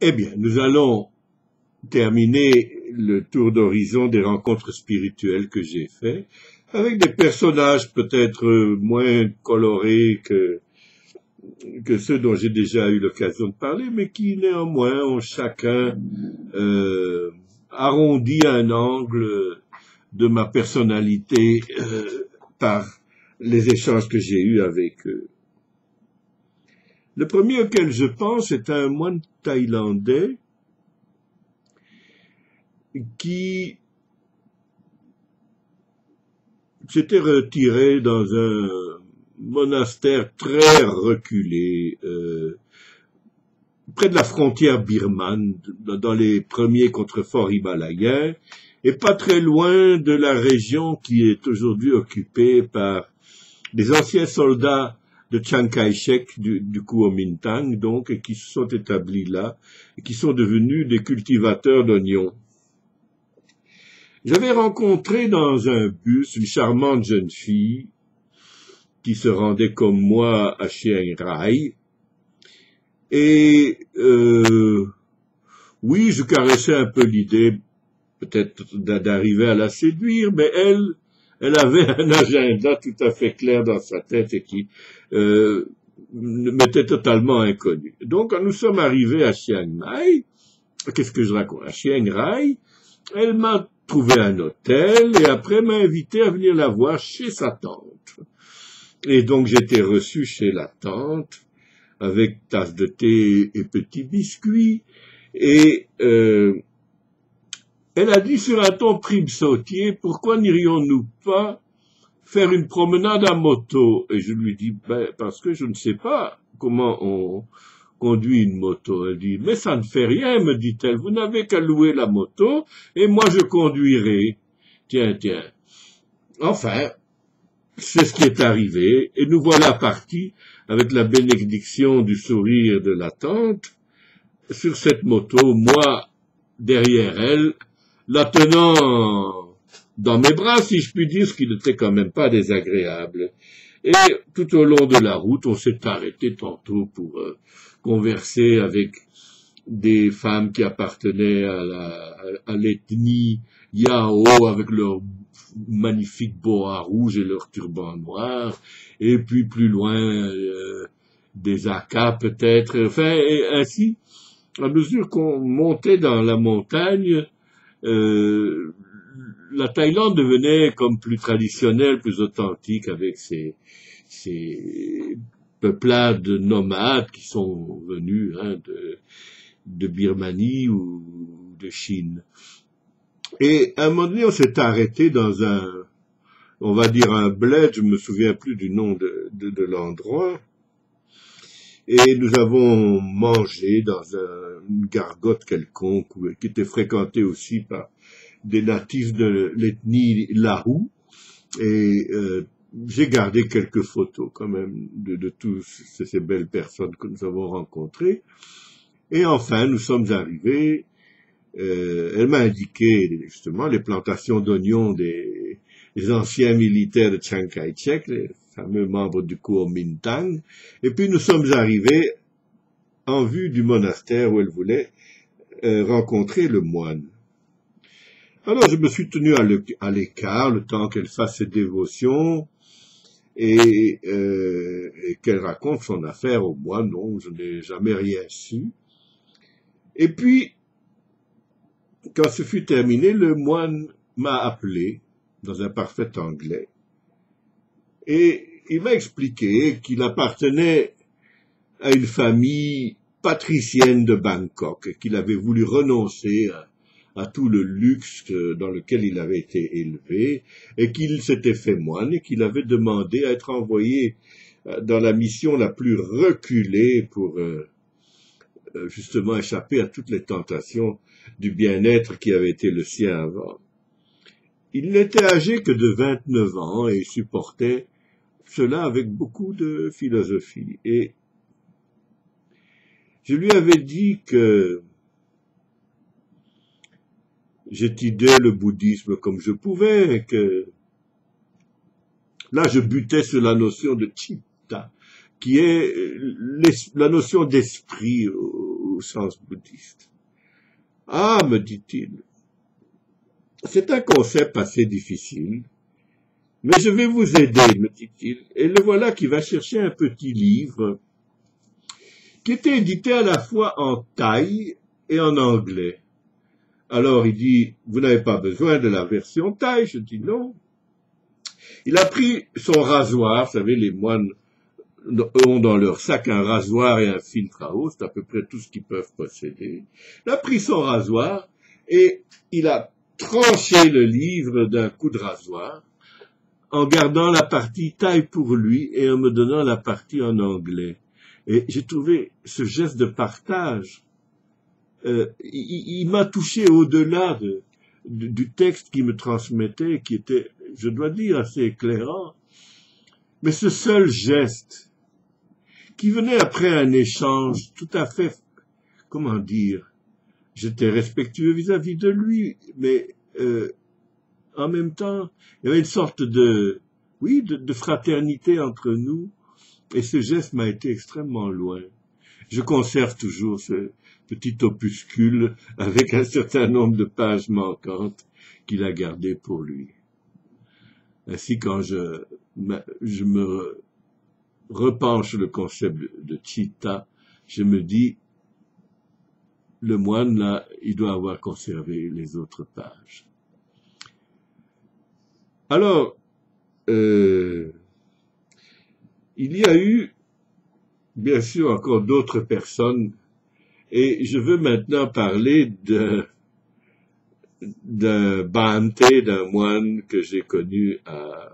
Eh bien, nous allons terminer le tour d'horizon des rencontres spirituelles que j'ai fait avec des personnages peut-être moins colorés que ceux dont j'ai déjà eu l'occasion de parler, mais qui néanmoins ont chacun arrondi un angle de ma personnalité par les échanges que j'ai eus avec eux. Le premier auquel je pense est un moine thaïlandais qui s'était retiré dans un monastère très reculé, près de la frontière birmane, dans les premiers contreforts himalayens, et pas très loin de la région qui est aujourd'hui occupée par des anciens soldats de Chiang Kai-shek du Kuomintang, donc, et qui se sont établis là, et qui sont devenus des cultivateurs d'oignons. J'avais rencontré dans un bus une charmante jeune fille qui se rendait comme moi à Chiang Rai. Et oui, je caressais un peu l'idée peut-être d'arriver à la séduire, mais elle avait un agenda tout à fait clair dans sa tête et qui m'était totalement inconnu. Donc, quand nous sommes arrivés à Chiang Mai, qu'est-ce que je raconte? À Chiang Rai, elle m'a trouvé un hôtel et après m'a invité à venir la voir chez sa tante. Et donc j'étais reçu chez la tante avec tasse de thé et petits biscuits et elle a dit sur un ton prime-sautier, pourquoi n'irions-nous pas faire une promenade à moto? Et je lui dis, parce que je ne sais pas comment on conduit une moto. Elle dit, mais ça ne fait rien, me dit-elle, vous n'avez qu'à louer la moto, et moi je conduirai. Tiens. Enfin, c'est ce qui est arrivé, et nous voilà partis, avec la bénédiction du sourire de la tante, sur cette moto, moi derrière elle, la tenant dans mes bras, si je puis dire, ce qui n'était quand même pas désagréable. Et tout au long de la route, on s'est arrêté tantôt pour converser avec des femmes qui appartenaient à l'ethnie Yao, avec leur magnifique boa rouge et leur turban noir, et puis plus loin, des Akas peut-être, enfin, et ainsi, à mesure qu'on montait dans la montagne, la Thaïlande devenait comme plus traditionnelle, plus authentique avec ses peuplades nomades qui sont venus de Birmanie ou de Chine. Et à un moment donné, on s'est arrêté dans on va dire un bled, je me souviens plus du nom de l'endroit, et nous avons mangé dans une gargote quelconque qui était fréquentée aussi par des natifs de l'ethnie Lahu, et j'ai gardé quelques photos quand même de tous ces belles personnes que nous avons rencontrées. Et enfin, nous sommes arrivés, elle m'a indiqué justement les plantations d'oignons des anciens militaires de Chiang Kai-shek, les fameux membres du Kuomintang, et puis nous sommes arrivés en vue du monastère où elle voulait rencontrer le moine. Alors je me suis tenu à l'écart le temps qu'elle fasse ses dévotions et qu'elle raconte son affaire au moine. Non, je n'ai jamais rien su. Et puis, quand ce fut terminé, le moine m'a appelé dans un parfait anglais et il m'a expliqué qu'il appartenait à une famille patricienne de Bangkok et qu'il avait voulu renoncer à tout le luxe dans lequel il avait été élevé et qu'il s'était fait moine et qu'il avait demandé à être envoyé dans la mission la plus reculée pour justement échapper à toutes les tentations du bien-être qui avait été le sien avant. Il n'était âgé que de 29 ans et il supportait cela avec beaucoup de philosophie. Et je lui avais dit que j'étudiais le bouddhisme comme je pouvais, et que là je butais sur la notion de chitta, qui est la notion d'esprit au sens bouddhiste. Ah, me dit-il, c'est un concept assez difficile, mais je vais vous aider, me dit-il. Et le voilà qui va chercher un petit livre qui était édité à la fois en thaï et en anglais. Alors il dit, vous n'avez pas besoin de la version thaï. Je dis non. Il a pris son rasoir, vous savez, les moines ont dans leur sac un rasoir et un filtre à eau, c'est à peu près tout ce qu'ils peuvent posséder. Il a pris son rasoir et il a tranché le livre d'un coup de rasoir en gardant la partie thaï pour lui et en me donnant la partie en anglais. Et j'ai trouvé ce geste de partage, il m'a touché au-delà du texte qu'il me transmettait, qui était, je dois dire, assez éclairant. Mais ce seul geste, qui venait après un échange tout à fait, comment dire, j'étais respectueux vis-à-vis de lui, mais en même temps, il y avait une sorte de fraternité entre nous, et ce geste m'a été extrêmement loin. Je conserve toujours ce petit opuscule avec un certain nombre de pages manquantes qu'il a gardées pour lui. Ainsi, quand je me repenche sur le concept de Citta, je me dis, le moine, là, il doit avoir conservé les autres pages. Alors, il y a eu, bien sûr, encore d'autres personnes, et je veux maintenant parler d'un Bhante, d'un moine que j'ai connu à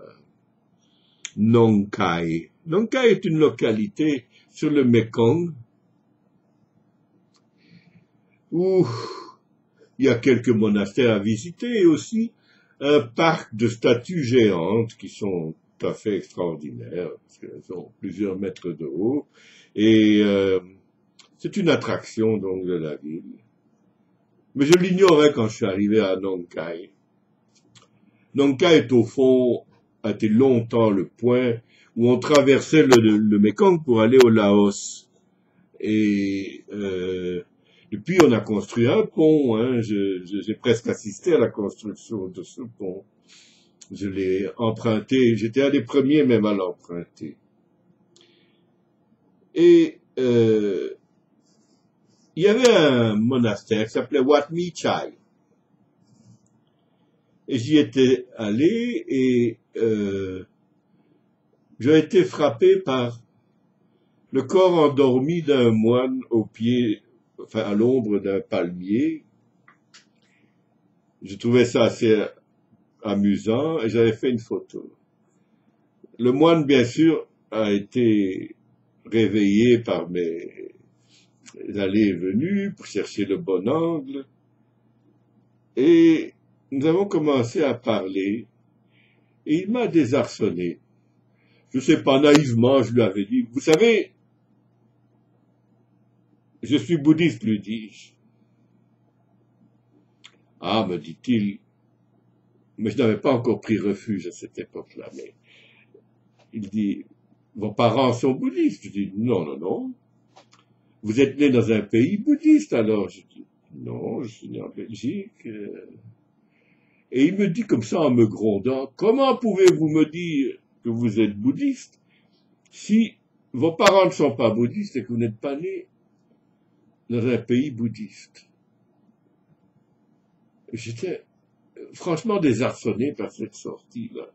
Nong Khai. Nong Khai est une localité sur le Mekong où il y a quelques monastères à visiter et aussi un parc de statues géantes qui sont tout à fait extraordinaires, parce qu'elles ont plusieurs mètres de haut, et c'est une attraction donc de la ville. Mais je l'ignorais quand je suis arrivé à Nong Khai. Nong Khai est au fond, a été longtemps le point où on traversait le Mekong pour aller au Laos. Et depuis, on a construit un pont. Hein. J'ai presque assisté à la construction de ce pont. Je l'ai emprunté. J'étais un des premiers même à l'emprunter. Et il y avait un monastère qui s'appelait Wat Mi Chai. Et j'y étais allé et j'ai été frappé par le corps endormi d'un moine au pied, enfin à l'ombre d'un palmier. Je trouvais ça assez amusant et j'avais fait une photo. Le moine, bien sûr, a été réveillé par mes allées et venues pour chercher le bon angle. Et nous avons commencé à parler et il m'a désarçonné. Je sais pas, naïvement, je lui avais dit, vous savez, je suis bouddhiste, lui dis-je. Ah, me dit-il, mais je n'avais pas encore pris refuge à cette époque-là, mais il dit, vos parents sont bouddhistes. Je dis, non, non, non. Vous êtes né dans un pays bouddhiste, alors. Je dis, non, je suis né en Belgique. Et il me dit comme ça en me grondant, comment pouvez-vous me dire que vous êtes bouddhiste si vos parents ne sont pas bouddhistes et que vous n'êtes pas né dans un pays bouddhiste? J'étais franchement désarçonné par cette sortie-là.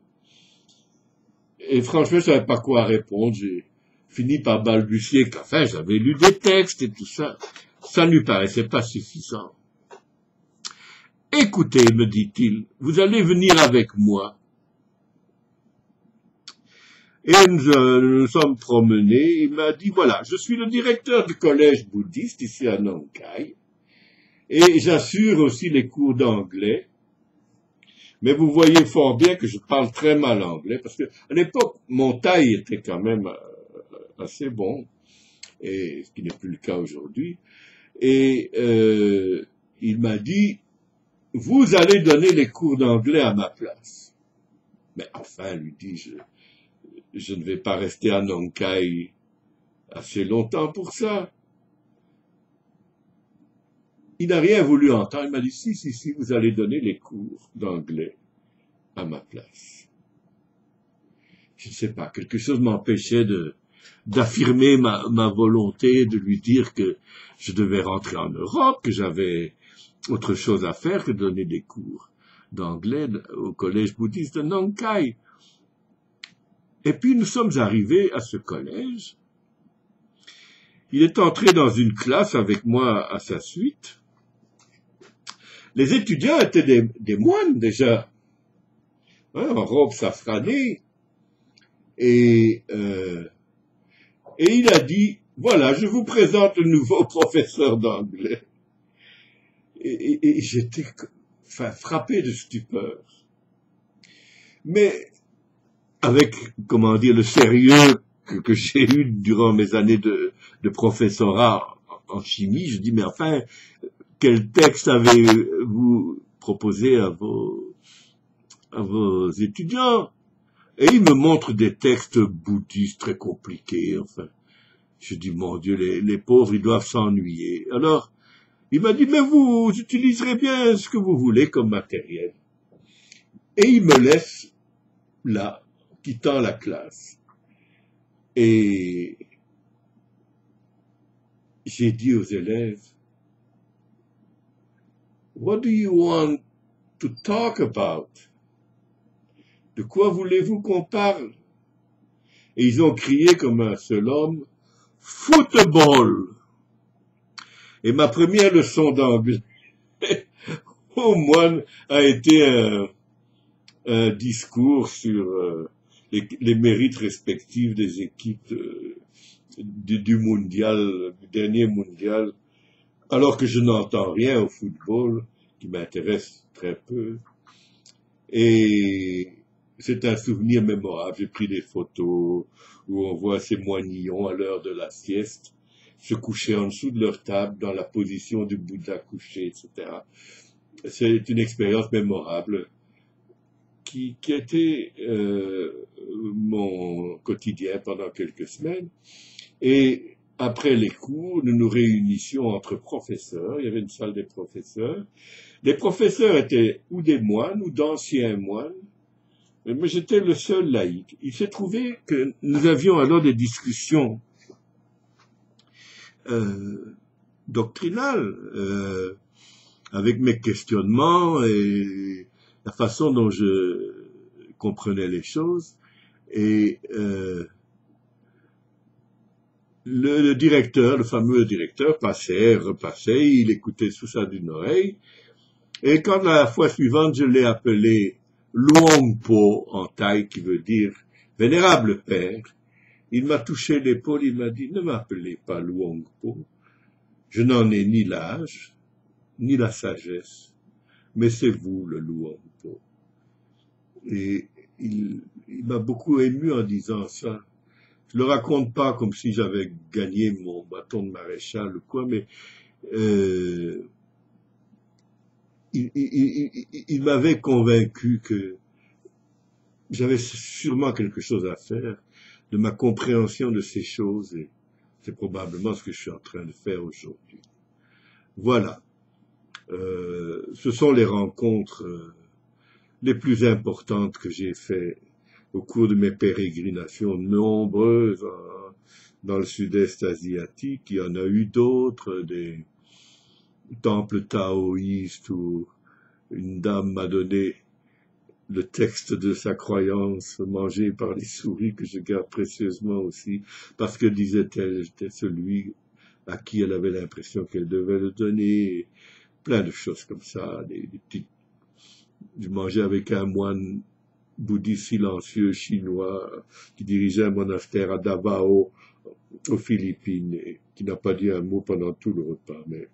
Et franchement, je ne savais pas quoi répondre. J'ai fini par balbutier qu'enfin, j'avais lu des textes et tout ça. Ça ne lui paraissait pas suffisant. Écoutez, me dit-il, vous allez venir avec moi. Et nous sommes promenés. Il m'a dit, voilà, je suis le directeur du collège bouddhiste ici à Nong Khai. Et j'assure aussi les cours d'anglais. Mais vous voyez fort bien que je parle très mal anglais, parce que à l'époque, mon thaï était quand même assez bon, et ce qui n'est plus le cas aujourd'hui. Et il m'a dit, vous allez donner les cours d'anglais à ma place. Mais enfin, lui dis-je, je ne vais pas rester à Nong Khai assez longtemps pour ça. Il n'a rien voulu entendre. Il m'a dit, si, vous allez donner les cours d'anglais à ma place. Je ne sais pas, quelque chose m'empêchait d'affirmer ma volonté, de lui dire que je devais rentrer en Europe, que j'avais autre chose à faire que de donner des cours d'anglais au collège bouddhiste de Nong Khai. Et puis nous sommes arrivés à ce collège. Il est entré dans une classe avec moi à sa suite. Les étudiants étaient des moines déjà, hein, en robe safranée. Et il a dit, voilà, je vous présente le nouveau professeur d'anglais. Et j'étais frappé de stupeur. Mais avec, comment dire, le sérieux que j'ai eu durant mes années de professorat en chimie, je dis, mais enfin, quel texte avez-vous proposé à vos étudiants? Et il me montre des textes bouddhistes très compliqués, enfin. Je dis, mon Dieu, les pauvres, ils doivent s'ennuyer. Alors, il m'a dit, mais vous utiliserez bien ce que vous voulez comme matériel. Et il me laisse là, quittant la classe. Et j'ai dit aux élèves, what do you want to talk about? De quoi voulez-vous qu'on parle? Et ils ont crié comme un seul homme, football! Et ma première leçon d'anglais au moine a été un discours sur les mérites respectifs des équipes du mondial, du dernier mondial, alors que je n'entends rien au football, qui m'intéresse très peu. Et c'est un souvenir mémorable. J'ai pris des photos où on voit ces moignons à l'heure de la sieste se coucher en dessous de leur table dans la position du Bouddha couché, etc. C'est une expérience mémorable qui a été mon quotidien pendant quelques semaines. Et après les cours, nous nous réunissions entre professeurs. Il y avait une salle des professeurs. Les professeurs étaient ou des moines ou d'anciens moines. Mais j'étais le seul laïc. Il s'est trouvé que nous avions alors des discussions doctrinales avec mes questionnements et la façon dont je comprenais les choses. Et le directeur, le fameux directeur, passait, repassait, il écoutait tout ça d'une oreille. Et quand la fois suivante, je l'ai appelé Luang Po en thaï, qui veut dire vénérable père, il m'a touché l'épaule, il m'a dit, ne m'appelez pas Luang Po, je n'en ai ni l'âge, ni la sagesse, mais c'est vous le Luang Po. Et il m'a beaucoup ému en disant ça. Je le raconte pas comme si j'avais gagné mon bâton de maréchal ou quoi, mais il m'avait convaincu que j'avais sûrement quelque chose à faire de ma compréhension de ces choses, et c'est probablement ce que je suis en train de faire aujourd'hui. Voilà. Ce sont les rencontres les plus importantes que j'ai faites au cours de mes pérégrinations nombreuses dans le sud-est asiatique. Il y en a eu d'autres, des temples taoïstes où une dame m'a donné le texte de sa croyance mangé par les souris, que je garde précieusement aussi, parce que, disait-elle, j'étais celui à qui elle avait l'impression qu'elle devait le donner. Plein de choses comme ça, des petites. Je mangeais avec un moine bouddhiste silencieux chinois qui dirigeait un monastère à Davao, aux Philippines, et qui n'a pas dit un mot pendant tout le repas, mais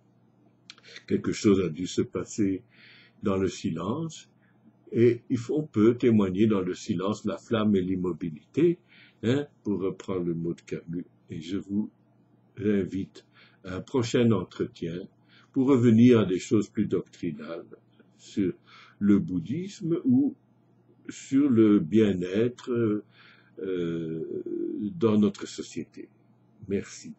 quelque chose a dû se passer dans le silence. Et on peut témoigner dans le silence la flamme et l'immobilité, hein, pour reprendre le mot de Camus. Et je vous invite à un prochain entretien pour revenir à des choses plus doctrinales sur le bouddhisme ou sur le bien-être dans notre société. Merci.